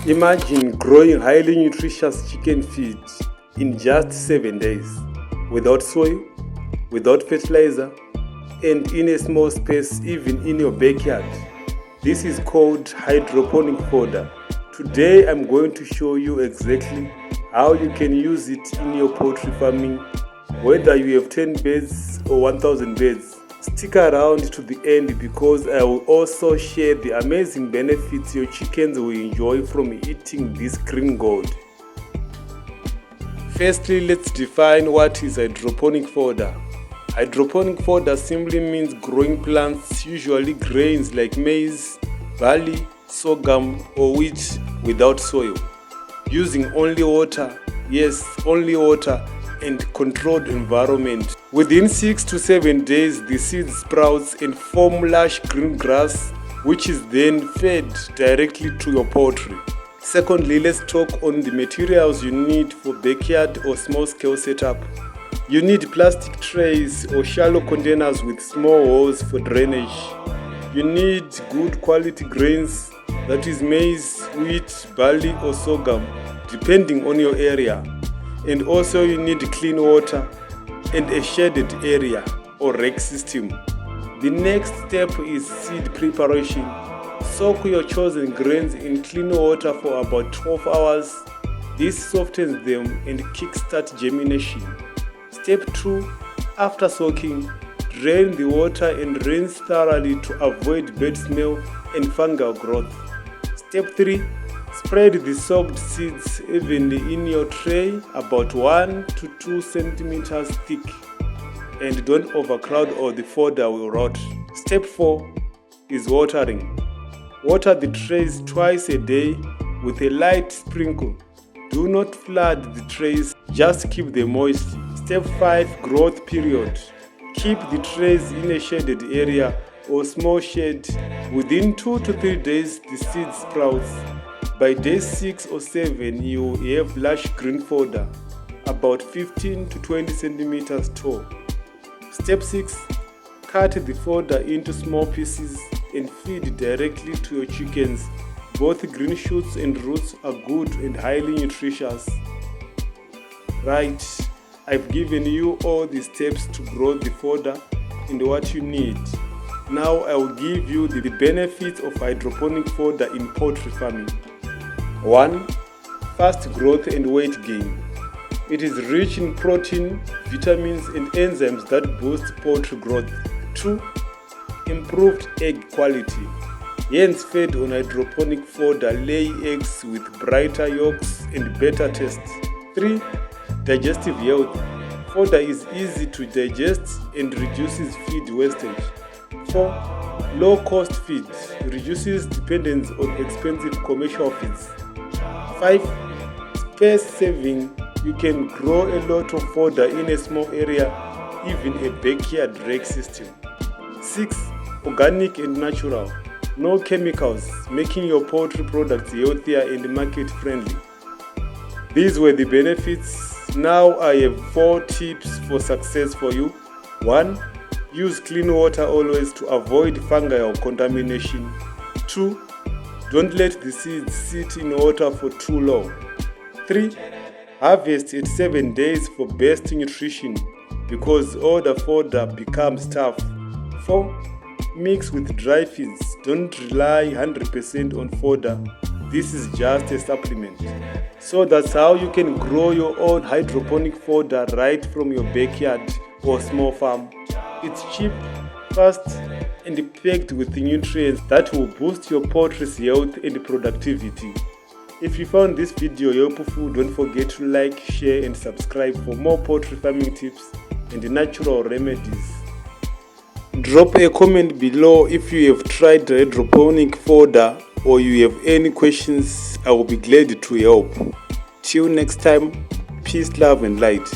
Imagine growing highly nutritious chicken feed in just 7 days, without soil, without fertilizer, and in a small space, even in your backyard. This is called hydroponic fodder. Today I'm going to show you exactly how you can use it in your poultry farming, whether you have 10 beds or 1000 beds. Stick around to the end because I will also share the amazing benefits your chickens will enjoy from eating this green gold. Firstly, let's define what is hydroponic fodder. Hydroponic fodder simply means growing plants, usually grains like maize, barley, sorghum or wheat, without soil, using only water, yes, only water, and controlled environment. Within 6 to 7 days, the seed sprouts and form lush green grass, which is then fed directly to your poultry. Secondly, let's talk on the materials you need for backyard or small-scale setup. You need plastic trays or shallow containers with small holes for drainage. You need good quality grains, that is maize, wheat, barley or sorghum, depending on your area. And also you need clean water and a shaded area or rake system. The next step is seed preparation. Soak your chosen grains in clean water for about 12 hours. This softens them and kickstart germination. Step 2. After soaking, drain the water and rinse thoroughly to avoid bad smell and fungal growth. Step 3. Spread the soaked seeds evenly in your tray, about 1 to 2 centimeters thick, and don't overcrowd or the fodder will rot. Step 4 is watering. Water the trays twice a day with a light sprinkle. Do not flood the trays, just keep them moist. Step 5, growth period. Keep the trays in a shaded area or small shade. Within 2 to 3 days, the seed sprouts. By day 6 or 7, you have lush green fodder, about 15 to 20 centimeters tall. Step 6. Cut the fodder into small pieces and feed directly to your chickens. Both green shoots and roots are good and highly nutritious. Right, I've given you all the steps to grow the fodder and what you need. Now I will give you the benefits of hydroponic fodder in poultry farming. 1. Fast growth and weight gain. It is rich in protein, vitamins and enzymes that boost poultry growth. 2. Improved egg quality. Hens fed on hydroponic fodder lay eggs with brighter yolks and better taste. 3. Digestive health. Fodder is easy to digest and reduces feed wastage. 4. Low cost feed. Reduces dependence on expensive commercial feeds. 5. Space saving. You can grow a lot of fodder in a small area, even a backyard rake system. 6. Organic and natural. No chemicals, making your poultry products healthier and market friendly. These were the benefits. Now I have 4 tips for success for you. 1. Use clean water always to avoid fungal contamination. 2. Don't let the seeds sit in water for too long. 3. Harvest at 7 days for best nutrition because all the fodder becomes tough. 4. Mix with dry feeds. Don't rely 100% on fodder. This is just a supplement. So that's how you can grow your own hydroponic fodder right from your backyard or small farm. It's cheap, fast, and packed with nutrients that will boost your poultry's health and productivity. If you found this video helpful, don't forget to like, share and subscribe for more poultry farming tips and natural remedies. Drop a comment below if you have tried hydroponic fodder or you have any questions. I will be glad to help. Till next time, peace, love and light.